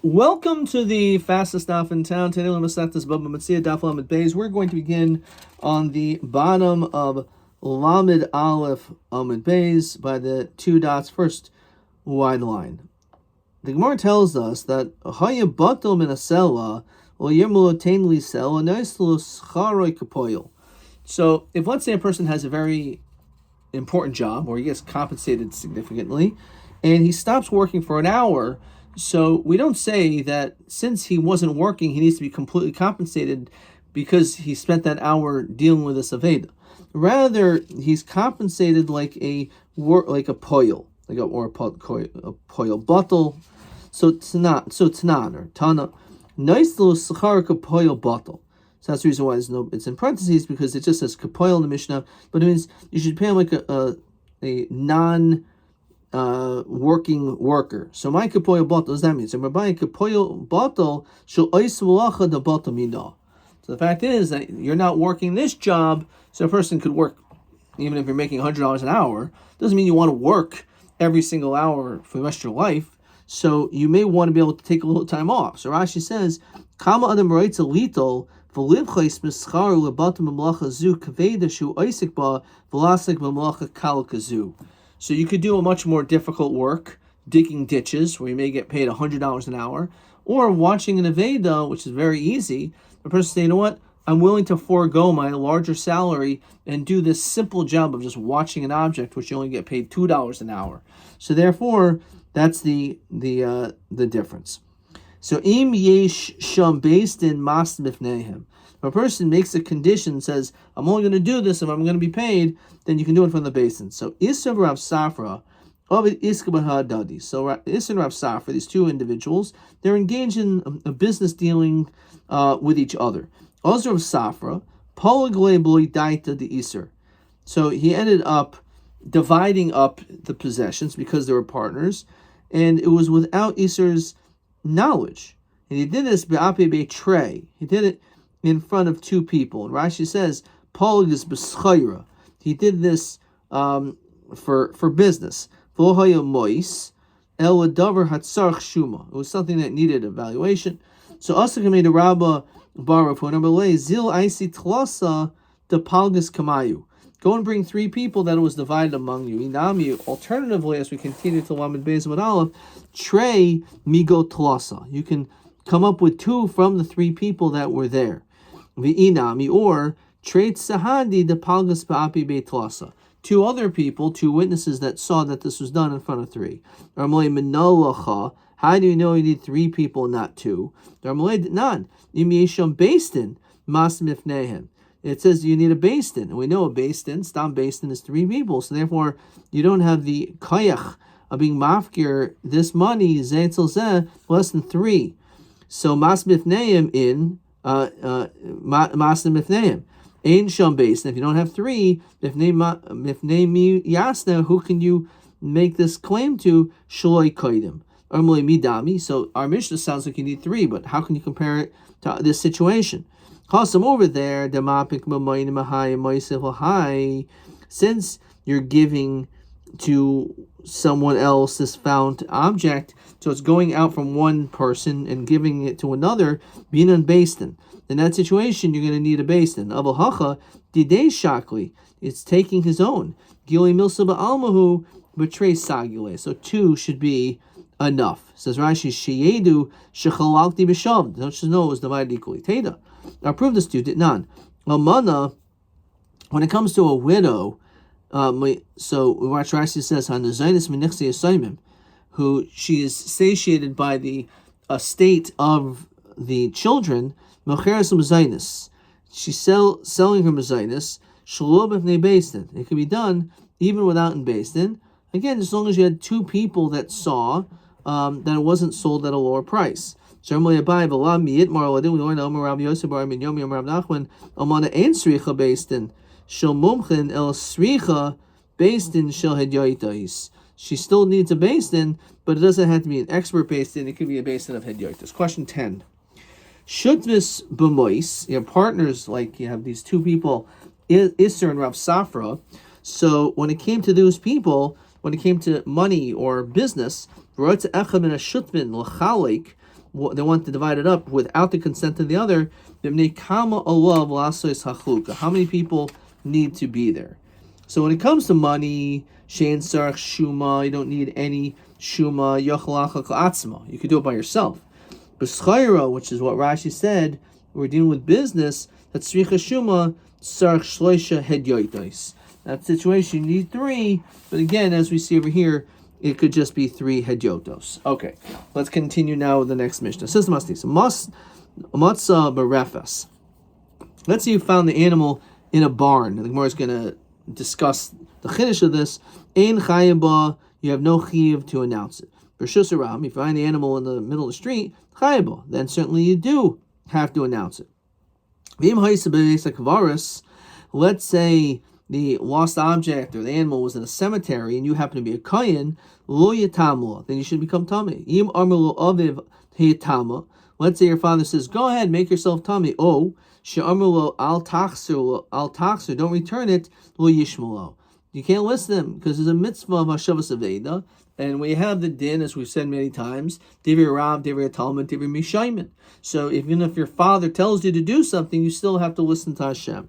Welcome to the fastest daf in town. Today we're Bava Metzia daf Lamed Beis. We're going to begin on the bottom of Lamed Aleph Amud Beis by the two dots, first wide line. The Gemara tells us that Haya Batel Min Asela or Yermulotain Lisel Naislu Scharoi Kapoil. So if let's say a person has a very important job or he gets compensated significantly and he stops working for an hour, so we don't say that since he wasn't working, he needs to be completely compensated because he spent that hour dealing with this aveda. Rather, he's compensated like a poil, a poil bottle. So tnan or tana, nice little sachar kapoil bottle. So that's the reason why it's in parentheses, because it just says kapoil in the Mishnah, but it means you should pay him like a non working worker. So my kapoil bottle, does that mean? So Rabbi kapoil bottle shall ois malacha the bottle mina. So the fact is that you're not working this job, so a person could work even if you're making $100 an hour. Doesn't mean you want to work every single hour for the rest of your life. So you may want to be able to take a little time off. So Rashi says, Kama adam reitza litol v'livchais mischar lebatam malacha zu kaveda shu oisik ba v'lasik malacha kalakazu. So you could do a much more difficult work, digging ditches, where you may get paid $100 an hour, or watching an Aveda, which is very easy. The person say, you know what, I'm willing to forego my larger salary and do this simple job of just watching an object, which you only get paid $2 an hour. So therefore, that's the difference. So im yesh sham based in mas mifnehem. If a person makes a condition, says, I'm only going to do this if I'm going to be paid, then you can do it from the basin. So Isra Rav Safra, Ovid Iskabah Dadi. So Isra and Rav Safra, these two individuals, they're engaged in a business dealing with each other. Ozra Rav Safra, Polagle Bloy Daita the Isra. So he ended up dividing up the possessions because they were partners, and it was without Isra's knowledge. And he did this be'ape be'trei. He did it in front of two people. And Rashi says, Polig is b'schayra. He did this for business. It was something that needed evaluation. So Asaka made a Rabba Bava for number lay zil isi tlasa the palgas kamayu. Go and bring three people that it was divided among you. Inami. Alternatively, as we continue to Lamed Beis with Aleph, trey migo tlasa. You can come up with two from the three people that were there. V'inami, or trade sahadi the palgas ba'api beitlasa. Two other people, two witnesses that saw that this was done in front of three. Ramlei menolacha. How do you know you need three people, not two? Ramlei none. Im yesham bastin mas mifnehem. It says you need a bastin, and we know a bastin, stam bastin, is three people. So therefore, you don't have the kayach of being mafkir this money zetzel zeh less than three. So mas mifnehem in Masim Mifneim. Ain Sham Basin. If you don't have three, Mifneim Yasna, who can you make this claim to? Shaloi Kaidim. Armulei Midami. So our Mishnah sounds like you need three, but how can you compare it to this situation? Chasam over there, since you're giving to someone else this found object, so it's going out from one person and giving it to another, being on bastin. In that situation, you're going to need a bastin. Abul hacha didei shakli, it's taking his own. Gili milsa ba'almahu betray sagule. So two should be enough. Says Rashi, sheyedu shechalalti b'shav. Don't you know it was divided equally? Teda. Now prove this to you. Did none. Almana, when it comes to a widow, so watch Rashi says, "Hanazainis menichsi asaimim," who she is satiated by the estate of the children. Mecheres umzainis, she's selling her mezainis. Shalom b'nei beistin. It can be done even without in beistin. Again, as long as you had two people that saw that it wasn't sold at a lower price. Certainly, Abai v'lam miyitmar ladin. We learned Omer Rabbi Yosef bar min Yomi Omer Rabbi Nachman Amana ein sricha beistin. Shel mumchin el sricha bastin shel hedyoitais. She still needs a bastin, but it doesn't have to be an expert bastin. It could be a bastin of hedyoitais. Question 10. Should this b'mois, you have partners, like you have these two people, Isser and Rav Safra. So when it came to those people, when it came to money or business, they want to divide it up without the consent of the other, how many people need to be there? So when it comes to money, shein sarach shuma, you don't need any shuma, you could do it by yourself. But schayra, which is what Rashi said, we're dealing with business, that's tzricha shuma, sarach shloisha hedyoitos. That situation, you need 3, but again, as we see over here, it could just be 3 hedyotos. Okay, let's continue now with the next Mishnah. Says matzah berefes. Let's say you found the animal in a barn. The Gemara is going to discuss the chiddush of this. Ein chayba, you have no chiyuv to announce it. Bershus aram, you find the animal in the middle of the street, chayba, then certainly you do have to announce it. V'im ha'isa b'neis kavaris, let's say the lost object or the animal was in a cemetery and you happen to be a kohen, lo yatamlo, then you should become tamei. Im amru aviv hayatama. Let's say your father says, go ahead, make yourself tamei. Oh, she'amru lo al taxu, don't return it, lo yishmalo. You can't listen to them because there's a mitzvah of hashavas aveda, and we have the din, as we've said many times, divrei Rav, divrei Talmud, divrei Mishaymin. So even if your father tells you to do something, you still have to listen to Hashem.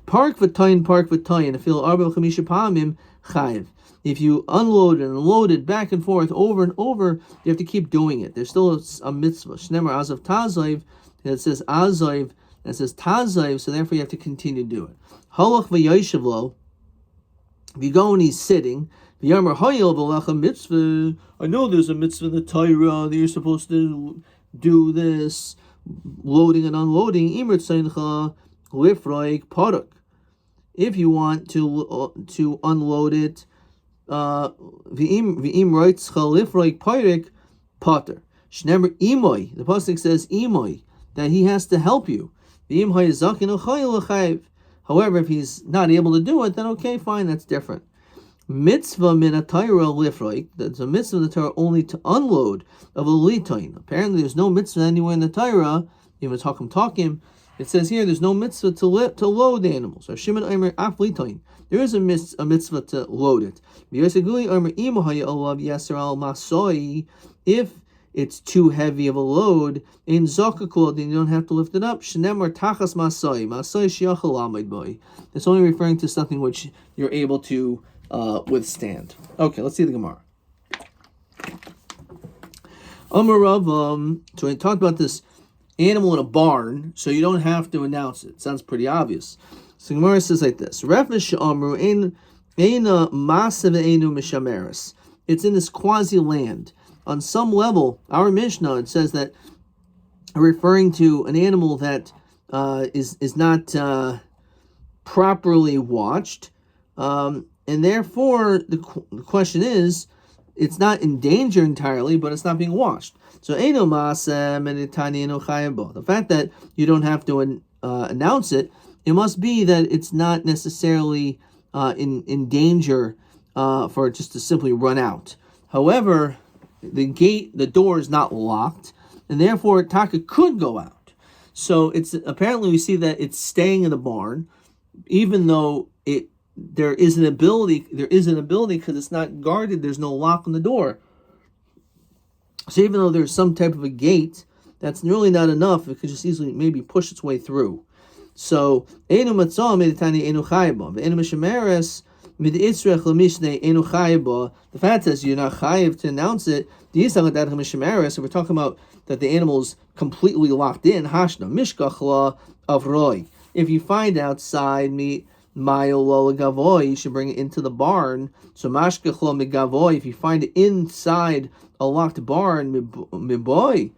Park v'tayin, afil arba v'chamisha pa'amim chayiv. If you unload and unload it back and forth over and over, you have to keep doing it. There's still a mitzvah. Shnemer azav tazayiv, it says azayiv, it says tazayiv, so therefore you have to continue to do it. Halach v'yoshev lo, if you go and he's sitting, v'yamar hayel v'lecha mitzvah, I know there's a mitzvah in the Torah that you're supposed to do this, loading and unloading, imrit seincha lifroik parak. If you want to unload it, v'im roitzcha lifroik parak pater. Shnemer imoy, the pasuk says imoy, that he has to help you. V'im hayazakin uchayil l'chayiv. However, if he's not able to do it, then okay, fine, that's different. Mitzvah min Torah lifroik. There's a mitzvah in the Torah only to unload of a litain. Apparently, there's no mitzvah anywhere in the Torah. Even talking. It says here there's no mitzvah to load the animals. Or Shimon Omer af litain. There is a mitzvah to load it. If it's too heavy of a load, in zakakol, then you don't have to lift it up. Shenemar tachas masai shiachal amid boy. It's only referring to something which you're able to withstand. Okay, let's see the Gemara. Amarav, so we talked about this animal in a barn, so you don't have to announce it. Sounds pretty obvious. So Gemara says like this: Refish amru ein masav einu mishameres. It's in this quasi land. On some level, our Mishnah, it says that referring to an animal that is not properly watched, and therefore the question is, it's not in danger entirely, but it's not being watched. So, the fact that you don't have to announce it, it must be that it's not necessarily in danger for it just to simply run out. However, the door is not locked, and therefore Taka could go out. So it's apparently we see that it's staying in the barn, even though there is an ability because it's not guarded. There's no lock on the door. So even though there's some type of a gate, that's really not enough. It could just easily maybe push its way through. So the fact says you're not chayiv to announce it. If we're talking about that the animal's completely locked in, hashna mishkachla of roy. If you find outside meat ma'ilo gavoy, you should bring it into the barn. So mashkachla megavoy. If you find it inside a locked barn, miboy.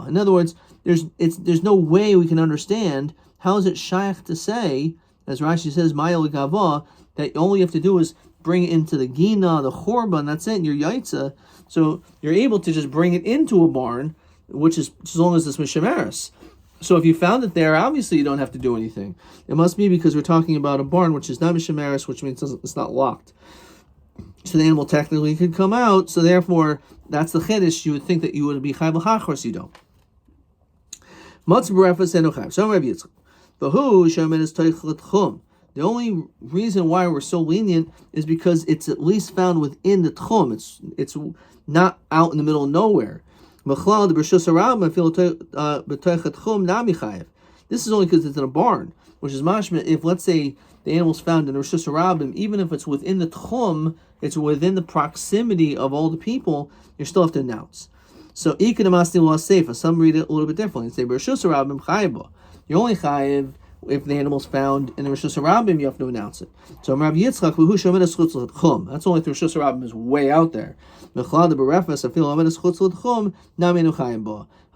In other words, there's no way we can understand how is it shaykh to say, as Rashi says, ma'il gava, that all you have to do is bring it into the gina, the chorba, and that's it, and your yaitza. So you're able to just bring it into a barn, which is as long as it's mishameres. So if you found it there, obviously you don't have to do anything. It must be because we're talking about a barn which is not mishameres, which means it's not locked. So the animal technically could come out. So therefore, that's the chiddush. You would think that you would be chayv l'chachros. You don't. Matz b'refes enu chayv. So Rabbi Yitzchak. V'hu shemen is toich l'tchum. The only reason why we're so lenient is because it's at least found within the tchum. It's not out in the middle of nowhere. This is only because it's in a barn, which is mashma. If, let's say, the animal's found in Rishus Harabim, even if it's within the tchum, it's within the proximity of all the people, you still have to announce. So, Ikanamasti Law Sefer, some read it a little bit differently. They say, Rishus Harabim Chayiba. You're only chayiv if the animal's found in the Rishus Harabim, you have to announce it. So, Rabbi Yitzchak, that's only if the Rishus Harabim is way out there.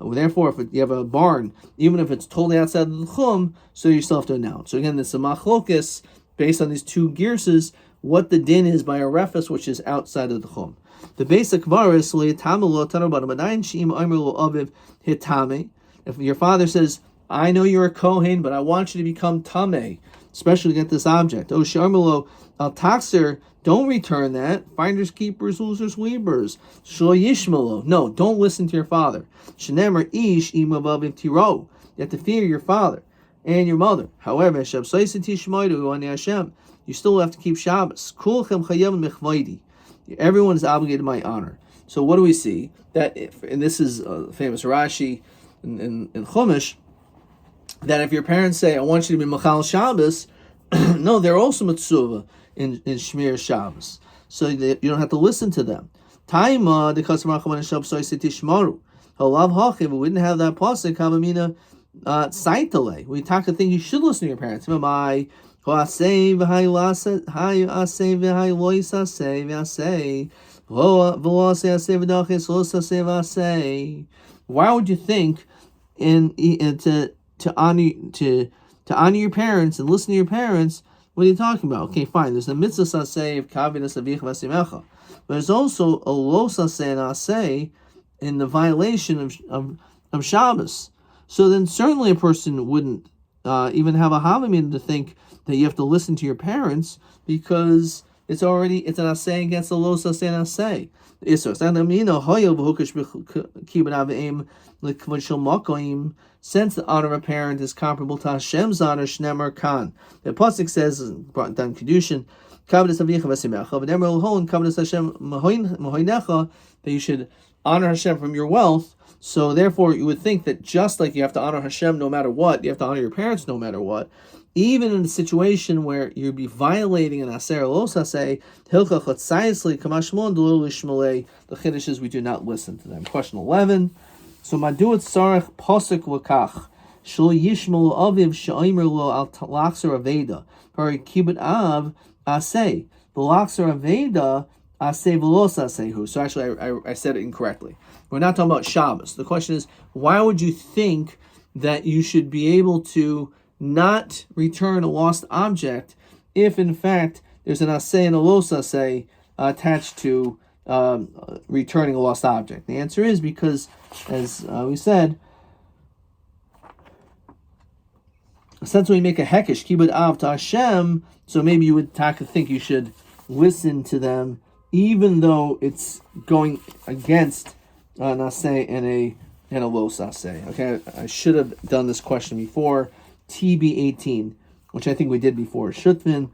Therefore, if you have a barn, even if it's totally outside of the chum, so you still have to announce. So again, this is a machlokus based on these two girses, what the din is by a refus which is outside of the chum. The basic var is if your father says, I know you're a kohen, but I want you to become tameh, especially to get this object. Oh, sharmelo al taxer, don't return that. Finders, keepers, losers, weavers. Shlo yishmelo. No, don't listen to your father. Shenemer ish imavav tiro. You have to fear your father and your mother. However, you still have to keep Shabbos. Everyone is obligated to my honor. So what do we see? And this is a famous Rashi in Chumash, that if your parents say, I want you to be Machal Shabbos, no, they're also Mitzvah in Shmir Shabbos. So you don't have to listen to them. Taima, the customer Tishmaru. Halav Hachiv, we wouldn't have that pasuk, Kamamina Saitale. We talk to think you should listen to your parents. Why would you think to honor your parents and listen to your parents? What are you talking about? Okay, fine. There's the mitzvah saseh of kavinas avich v'asimecha, but there's also a lo saseh and aseh in the violation of Shabbos. So then certainly a person wouldn't even have a havamin to think that you have to listen to your parents, because it's an aseh against the lo saseh and aseh. Since the honor of a parent is comparable to Hashem's honor, Shnemer Khan. The pasuk says, brought down Kedushin, that you should honor Hashem from your wealth. So therefore, you would think that just like you have to honor Hashem no matter what, you have to honor your parents no matter what. Even in a situation where you'd be violating an aser los aseh, hilcha chatzayisli kamashmon delul ishmalei. The chiddush is we do not listen to them. Question 11. So maduat sarach posuk lakach shlo yishmalu aviv she'omer lo al lachser aveda pari kibbut av aseh the lachser aveda aseh v'los asehu. So actually, I said it incorrectly. We're not talking about Shabbos. The question is, why would you think that you should be able to not return a lost object if in fact there's an aseh and a los aseh attached to returning a lost object? The answer is because, as we said, since we make a hekesh kibbut av to Hashem, so maybe you would think you should listen to them even though it's going against an aseh and a los aseh. Okay, I should have done this question before. TB 18, which I think we did before. Shutvin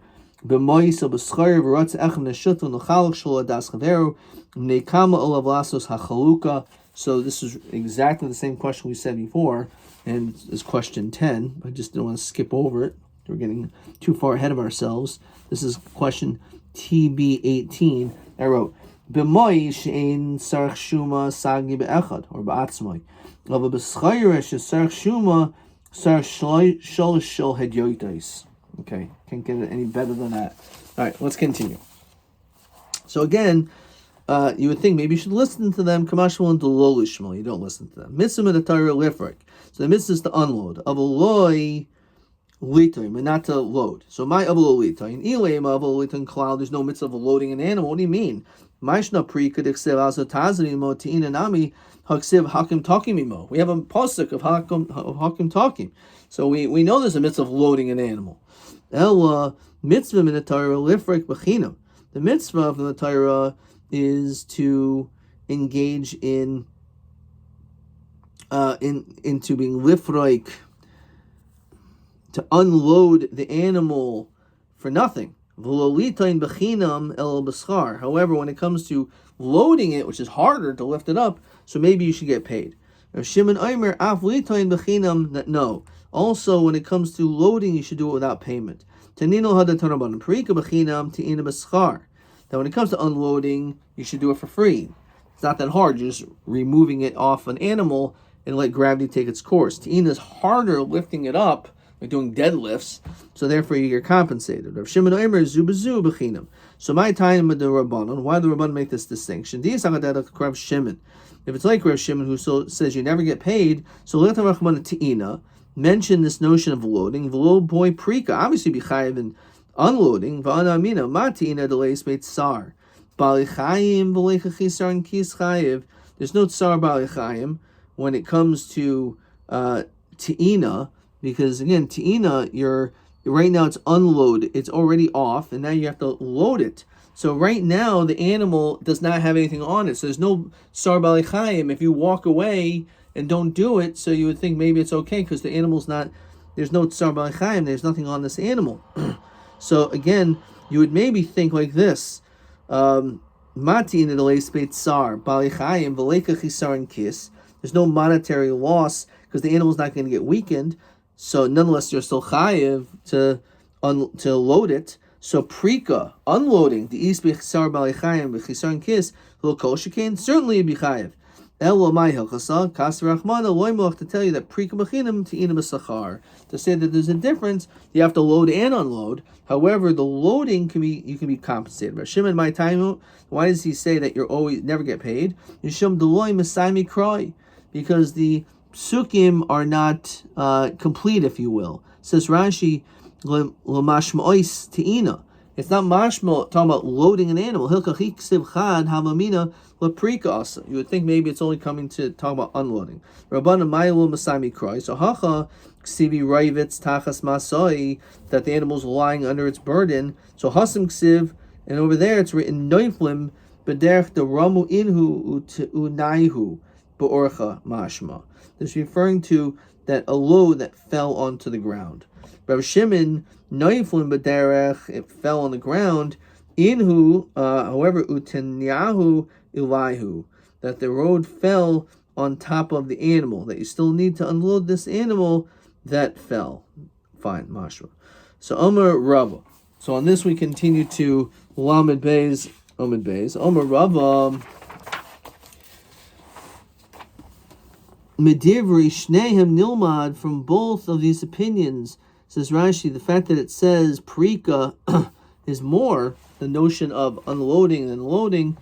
b'mois or b'schar v'ratz echem neshutvin l'chaluk shlo adas chaveru neikama olav lasos hachaluka. So this is exactly the same question we said before, and it's question 10. I just didn't want to skip over it. We're getting too far ahead of ourselves. This is question TB 18. I wrote b'mois she'ein sarach shuma sagi be'echad or ba'atzmai. Ava b'schar she'sarach shuma. Okay, can't get it any better than that. All right, let's continue. So again, you would think maybe you should listen to them. Kamashmal and Delolishmal. You don't listen to them. Mitzvah and Torah lifrik. So the mitzvah is to unload. Avoloi litoim, but not to load. So my avoloi litoim. Ilaim avoloi litoim cloud. There's no mitzvah of loading an animal. What do you mean? Maishna pri could accept also tazri mo tiin nami. Haksiv hakim takim imo. We have a pasuk of hakim takim, so we know there's a mitzvah of loading an animal. Ella mitzvah in the Torah lifrik b'chinam. The mitzvah of the Torah is to engage into being lifrik, to unload the animal for nothing. However, when it comes to loading it, which is harder to lift it up, so maybe you should get paid. Shimon Omer, no. Also, when it comes to loading, you should do it without payment. That when it comes to unloading, you should do it for free. It's not that hard. You're just removing it off an animal and let gravity take its course. Te'ina is harder lifting it up, like doing deadlifts, so therefore you get compensated. Rav Shimon Omer zubazu b'chinam. So my time with the Rabbanon, why do the Rabbanon make this distinction? Rav Shimon. If it's like Rav Shimon who says you never get paid, so let Rachman Te'ina mention this notion of loading. V'lo boy prika, obviously be chayiv in unloading. V'ana amina ma te'ina deleis beitzar. Bali chayim v'leicha chisar and kis chayiv. There's no tsar bali chayim when it comes to te'ina, because again, te'ina, right now it's unloaded, it's already off, and now you have to load it. So right now the animal does not have anything on it, so there's no tsar bali chayim. If you walk away and don't do it, so you would think maybe it's okay because the animal's not, there's no tsar bali chayim, there's nothing on this animal. So again, you would maybe think like this. Mati in the leis beitzar bali chayim v'leika chisar and kis. There's no monetary loss because the animal's not going to get weakened. So nonetheless, you're still chayiv to load it. So prika, unloading the is b'chisar bali chayim v'chisar and kis lo kol shekain, certainly you'd be chayiv. Elo mai hilchasa kas rachmana loymoch, to tell you that prika b'chinam te'ina b'sachar, to say that there's a difference. You have to load and unload. However, the loading you can be compensated. But Shimon my time, why does he say that you're always never get paid? Yishum deloy mesami kroi, because the psukim are not complete, if you will. Says Rashi, l'mashma'os te'ina. It's not mashma talking about loading an animal. Hilkachik sivchad havamina leprika asa. You would think maybe it's only coming to talk about unloading. Rabbana ma'ilu masami kroi. So hacha ksivi raivitz tachas masoi, that the animal's lying under its burden. So hasim ksiv, and over there it's written noiflim b'derech the ramu inhu unaihu be'orcha mashma. This is referring to that a load that fell onto the ground. Rav Shimon noiflim b'derech, it fell on the ground. Inhu, however, utenyahu ilaihu, that the road fell on top of the animal, that you still need to unload this animal that fell. Fine, mashma. So Omer Rava. So on this we continue to Lamed Beis, Omer Beis. Omer Rava. Medivri Shnehem Nilmad, from both of these opinions, says Rashi, the fact that it says Prika is more the notion of unloading and loading.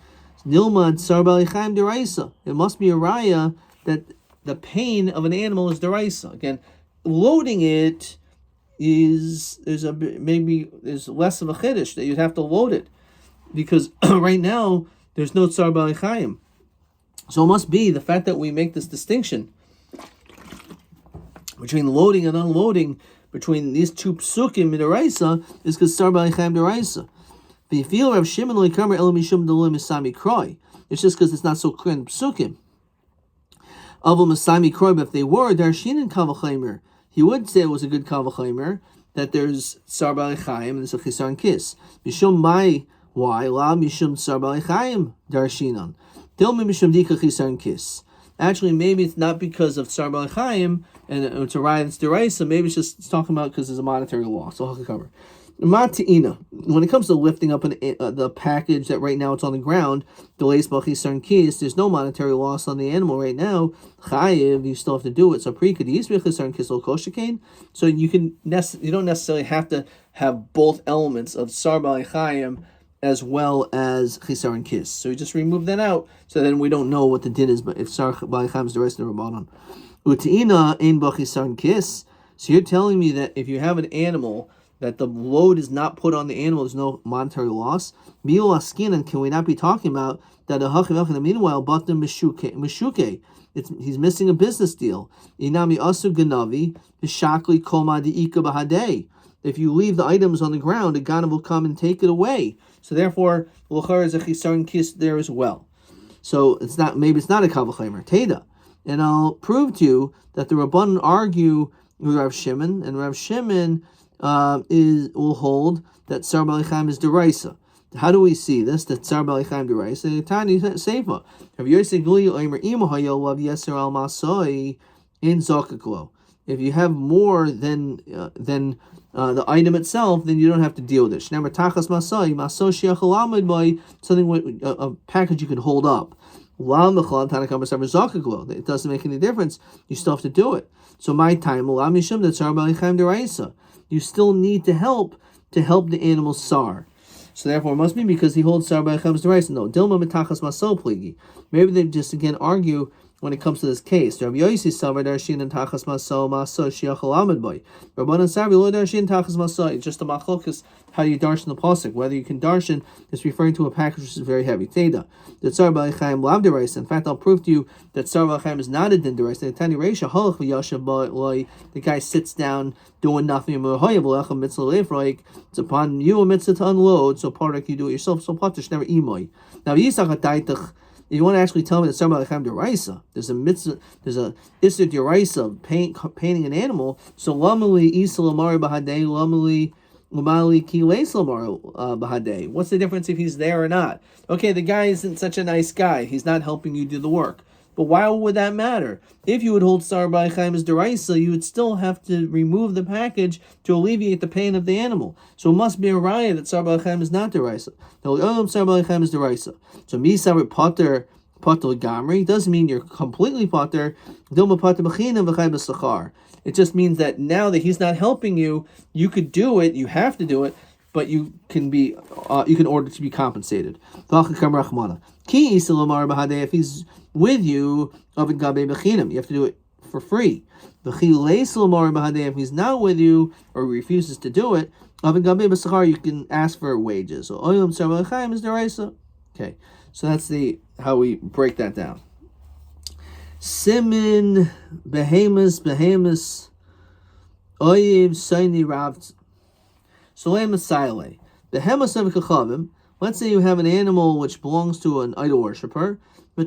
Nilmad Sar Bali Chaim Deraisa. It must be a raya that the pain of an animal is deraisa. Again, loading it there's less of a chiddush that you'd have to load it, because right now there's no Tsar Bali Chaim. So it must be the fact that we make this distinction between loading and unloading, between these two psukim midaraisa, is because Tsar Bali Chaim deraisa. But if you have Shimon loikamer elo mishum deloy misami kroi, it's just because it's not so clear in psukim. Avol misami kroi, but if they were darshin kavachimer, he would say it was a good kavachimer that there's Tsar Bali Chaim and there's a chisar and kiss. Mishum mai, why la mishum Tsar Bali Chaim darshinan. Actually, maybe it's not because of Tsar Bali Chaim and it's a riot, it's deraisa. Maybe it's talking about because there's a monetary loss. So I'll cover. Mati'ina. When it comes to lifting up the package that right now it's on the ground, delays b'chisar and kiss, there's no monetary loss on the animal right now. Chayiv, you still have to do it. So prika b'chisar and kiss lo koshikain. So you don't necessarily have to have both elements of Tsar Bali Chaim as well as chisar and kiss. So we just remove that out, so then we don't know what the din is, but if Tsar Bali Chaim is the rest of the Rabbanon. Uti'ina ein ba chisar and kiss. So you're telling me that if you have an animal that the load is not put on the animal, there's no monetary loss. Mil askin, and can we not be talking about that a hachivach in the meanwhile, but the mishuke, he's missing a business deal. Inami asu ganavi b'shakli koma di'ika b'hadei. If you leave the items on the ground, a ganav will come and take it away. So therefore, l'char is a chisar and kiss there as well. So maybe it's not a kavachimer teda. And I'll prove to you that the Rabbanan argue with Rav Shimon, and Rav Shimon will hold that Tsar B'Aleichem is deraisa. How do we see this? That Tsar B'Aleichem deraisa. Tani seifa. Have Yosef Guli Omer Imo Hayol Lav Yeser Al Masoi in Zokaklo. If you have more than the item itself, then you don't have to deal with it. Shnemer Tachas Masoi Maso Shiach Lamed by something a package you can hold up. It doesn't make any difference. You still have to do it. So my time, you still need to help the animal sar. So therefore, it must be because he holds sar b'lechem deraisa. No, dilma mitachas maso pligi. Maybe they just again argue when it comes to this case. Rabbi Yosi savar darshin and tachas maso shiachal amid boy. Rabbanan savi lo darshin tachas maso. It's just a machlokas how you darshan the pasuk. Whether you can darshan is referring to a package which is very heavy. Teda the tsar b'lechem lav deraisa. In fact, I'll prove to you that tsar b'lechem is not a din deraisa. The tani reisha halach v'yashav loy. The guy sits down doing nothing. It's upon you a mitzvah to unload. So part of you do it yourself. So platish never imoy. Now yisach ataitach. If you want to actually tell me that Sarba Lechem deraisa, there's a mitzvah, there's a isser deraisa painting an animal. So lamali isa lamari bahadei, lamali ki leis lamari bahadei. What's the difference if he's there or not? Okay, the guy isn't such a nice guy. He's not helping you do the work. But why would that matter? If you would hold Sarba Lechem as deraisa, you would still have to remove the package to alleviate the pain of the animal. So it must be a raya that Sarba Lechem is not deraisa. Now, Sarba Lechem is deraisa. So mi savar potter gamri doesn't mean you're completely potter. Dilma potter b'chinam v'chay b'sachar. It just means that now that he's not helping you, you could do it. You have to do it, but you can order to be compensated. Ki isilamar b'hadei, if he's with you, you have to do it for free. If he's not with you or refuses to do it, you can ask for wages. Okay, so that's how we break that down. Simin behemus oyev saini rav. Soleim behemus of kachavim. Let's say you have an animal which belongs to an idol worshiper. So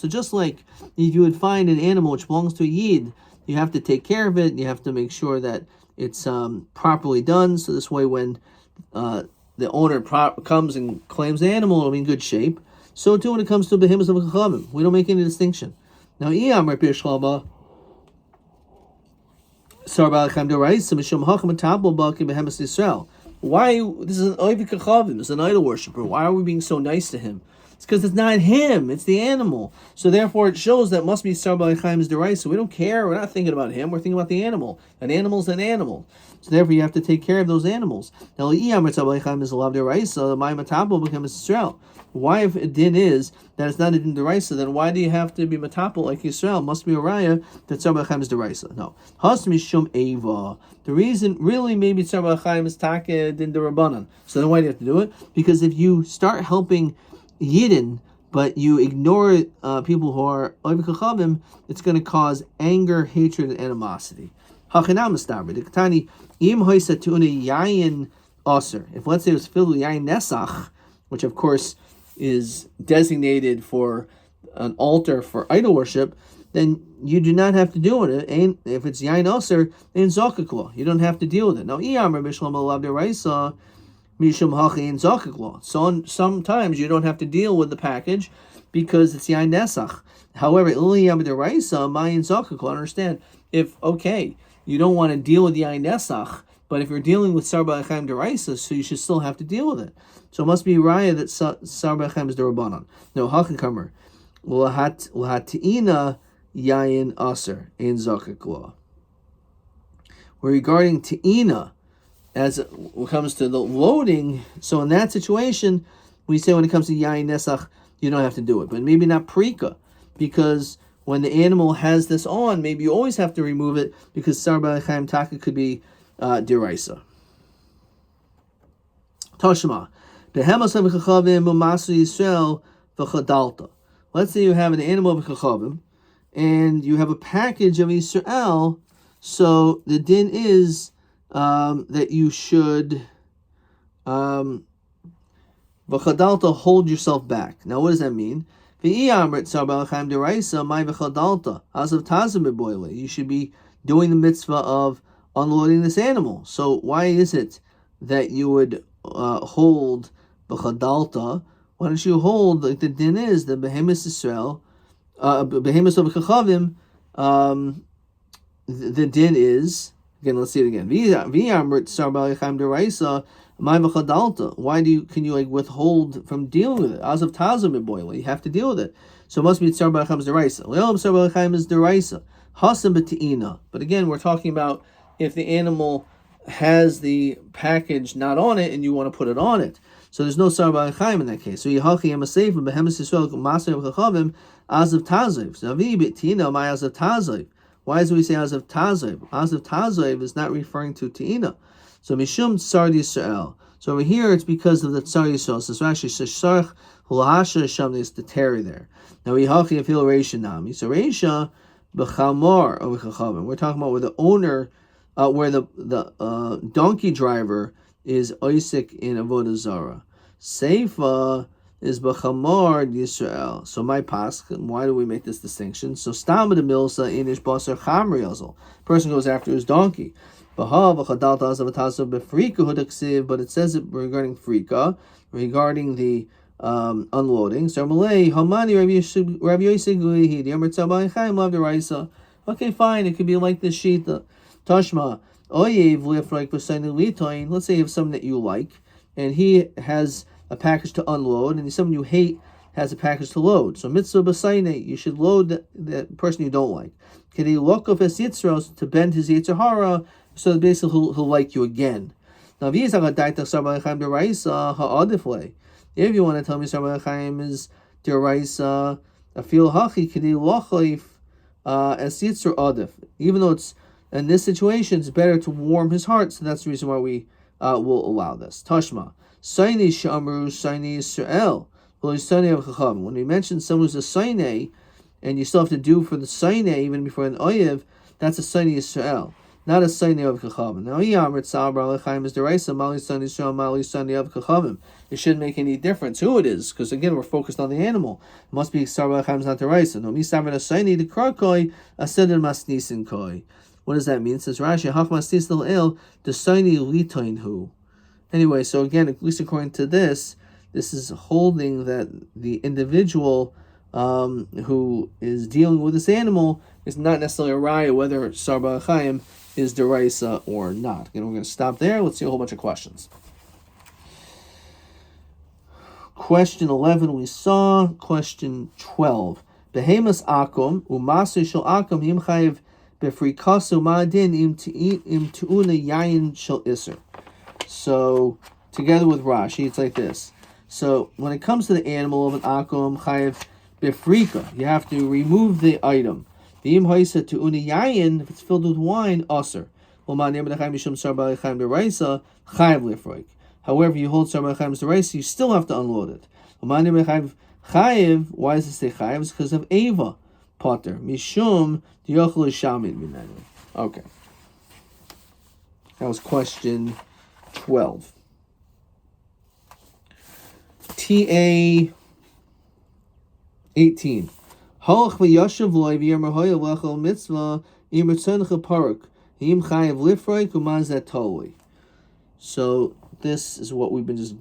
just like if you would find an animal which belongs to a yid, you have to take care of it. You have to make sure that it's properly done. So this way, when the owner comes and claims the animal, it'll be in good shape. So too when it comes to behemoths of chachamim, we don't make any distinction. Now, why this is an oivik kachavim? It's an idol worshiper. Why are we being so nice to him? It's because it's not him, it's the animal. So therefore it shows that must be Sarba Lechem deraisa. We don't care, we're not thinking about him, we're thinking about the animal. An animal's an animal. So therefore you have to take care of those animals. Now Sarba Lechem is a lav deraisa, my matapel becomes Yisrael. Why, if a din is that it's not a din deraisa, then why do you have to be matapel like Yisrael? Must be a raya that Sarba Lechem is deraisa. No. Has mishum eva. The reason really maybe Sarba Lechem is taka din derabanan. So then why do you have to do it? Because if you start helping Yidden, but you ignore people who are oivik kachavim, it's going to cause anger, hatred, and animosity. If let's say it was filled with yayin nesach, which of course is designated for an altar for idol worship, then you do not have to deal with it. And if it's yayin aser, then zokaklo, you don't have to deal with it. Now, so sometimes you don't have to deal with the package because it's yain nesach. However, understand if you don't want to deal with yain nesach, but if you're dealing with Sarba Lechem deraisa, so you should still have to deal with it. So it must be raya that Sarba Lechem is derabanan. No, hakakamer lahatiina yain aser in zakik law. Regarding teina, as it comes to the loading, so in that situation, we say when it comes to yain nesach, you don't have to do it. But maybe not prika, because when the animal has this on, maybe you always have to remove it, because Sarba Lechem taka could be deraisa. Toshma. Let's say you have an animal of chachavim, and you have a package of Yisrael, so the din is that you should hold yourself back. Now, what does that mean? You should be doing the mitzvah of unloading this animal. So why is it that you would hold b'chadalta? Why don't you hold, like the din is, the behemoth Israel, behemoth of Chachavim, the din is, again, let's see it again. Why can you like withhold from dealing with it? As of Tazim boil, you have to deal with it. So it must be Tsar Balacham is deraisa. Le'olam Tsar Balacham is deraisa. Hasam b'te'ina. But again, we're talking about if the animal has the package not on it and you want to put it on it. So there's no Tsar Balacham in that case. So Yehachi Yamaseif and Behemoth Yisrael Masay of Chachavim as of Taziv. So Avi b'te'ina my as of Taziv. Why does we say as of Taziv? As of Taziv is not referring to Te'ina. So Mishum Tsar Yisrael. So over here it's because of the Tsar Yisrael. So Rashi says Sarch Hulahasha Shamni is the Terry there. Now we Hachi Afil Reisha Nami. So Reisha B'chamor of Chachavim. We're talking about where the owner, where the donkey driver is Isaac in Avodah Zarah. Seifa is B'chamor Yisrael. So my pask, why do we make this distinction? So Stam the Milsa Inish Basar Chamri Yazel. Person goes after his donkey. But it says it regarding frika, regarding the unloading. So okay, fine, it could be like this sheet. Tashma, let's say you have someone that you like, and he has a package to unload, and someone you hate has a package to load. So mitzvah b'saynei, you should load the person you don't like. K'dei lokov es yitzros, to bend his yitzhar hara, so that basically he'll like you again. Now, if you want to tell me Sar Balachayim is deraisa, I feel hachi k'dei lochayif es yitzhar adif. Even though it's in this situation, it's better to warm his heart, so that's the reason why we will allow this. Tashma, Saini Shamru Saini Israel. When we mention someone who's a Saine, and you still have to do for the Saine even before an Oyev, that's a Saini Israel, not a Saini of Chachavim. Now, is deraisa, Mali Saini Israel, Mali Saini of Chachavim. It shouldn't make any difference who it is, because again, we're focused on the animal. It must be Sar Balachayim is not deraisa. No, Misavar a Saini, the Krakoi, Aseder Masnisin Koi. What does that mean? It says Rashi, Hach Masnis Lil Il, the Saini Litoin Hu. Anyway, so again, at least according to this is holding that the individual who is dealing with this animal is not necessarily a raya whether Sar Balachayim is deraisa or not. Again, we're going to stop there. Let's see a whole bunch of questions. Question 11 we saw. Question 12. Behemas akum umasi shel akum him chayiv befrikasu ma'adin im tu'una yayin shel iser. So together with Rashi, it's like this. So when it comes to the animal of an akum chayiv befrika, you have to remove the item. V'im haisa tu'una yayin, if it's filled with wine, aser. However, you hold Sar Balachayim deraisa, you still have to unload it. Why does it say chayiv? It's because of Eva Potter. Mishum diyochel shamid minenu. Okay. That was question 12. TA 18. Halach v'yashav loy v'yamar hoya v'achal mitzvah im tzoncha paruk im chayiv lifroik u'mazat toloi. So this is what we've been just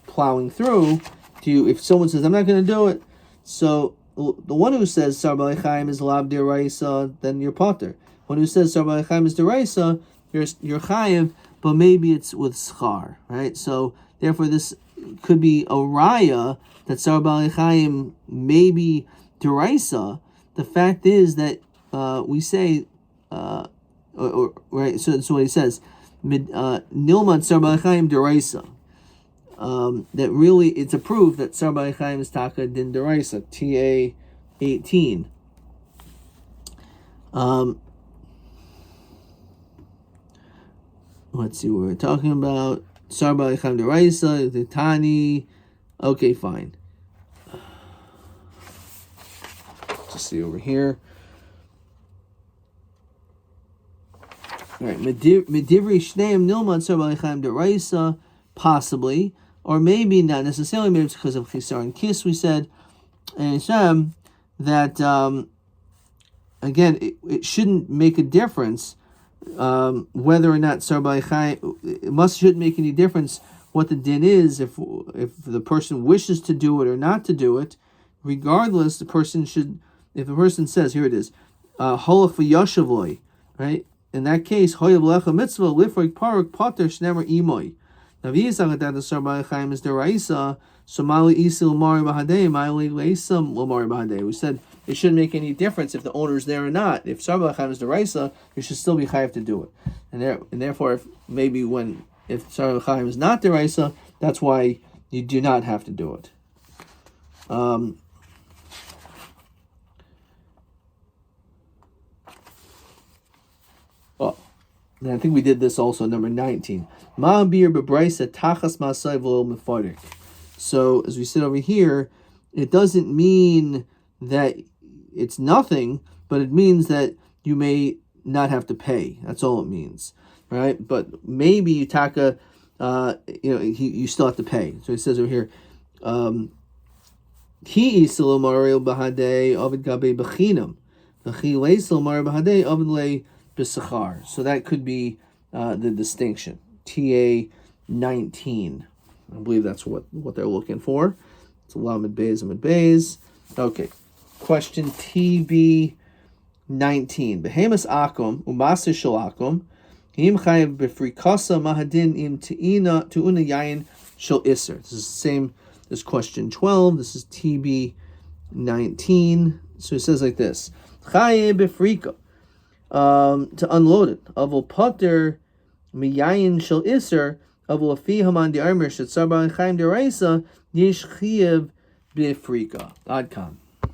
plowing through. If someone says I'm not going to do it, so the one who says Sar Balachayim is lab deraisa, then you're potter. One who says Sar Balachayim is deraisa, you're chayiv, but maybe it's with schar, right? So therefore, this could be a raya that Sar Balachayim may be deraisa. The fact is that we say, right? So that's what he says. Nilman Sar Balachayim deraisa. That really it's a proof that Sar Balachayim is taka din deraisa. TA 18. Let's see what we're talking about. Sar Balachayim deraisa, the Tani. Okay, fine. Just see over here. All right, medivri shneim nilman Sar Balachayim deraisa, possibly, or maybe not necessarily. Maybe it's because of chisar and kiss. We said, and that again, it shouldn't make a difference whether or not Sar Ba'alei Chayim, it shouldn't make any difference what the din is if the person wishes to do it or not to do it. Regardless, the person should. If the person says, here it is, holach v'yashavloi, right? In that case, hoyav lecha mitzvah lifroik paruk pater shnemer imoy. Now, v'yizach that the Sar Ba'alei Chayim is deraisa, so mali isil mari b'hadei, mali leisam l'mari b'hadei. We said it shouldn't make any difference if the owner is there or not. If Sar Ba'alei Chayim is deraisa, you should still be chayav to do it. And therefore, if Sar Ba'alei Chayim is not deraisa, that's why you do not have to do it. And I think we did this also, number 19. So, as we said over here, it doesn't mean that it's nothing, but it means that you may not have to pay. That's all it means, right? But maybe you taka, you still have to pay. So he says over here, He isilomariel bahadei ovid gabe bechinam, v'chi leisilomar bahadei ovid le b'sachar. So that could be the distinction. TA 19. I believe that's what they're looking for. It's Lamed Beis, Lamed Beis. Okay. Question TB 19. Behemus akum umasa shalakum im chayev befrikasa mahadin im tu'una yayin shel iser. This is the same as question 12. This is TB 19. So it says like this: chayev befrika. To unload it. Avol pater miyayin shel iser. Avol afi haman de armer shetzar ba'alei chayim deraisa yish chayev befrika. Adkan.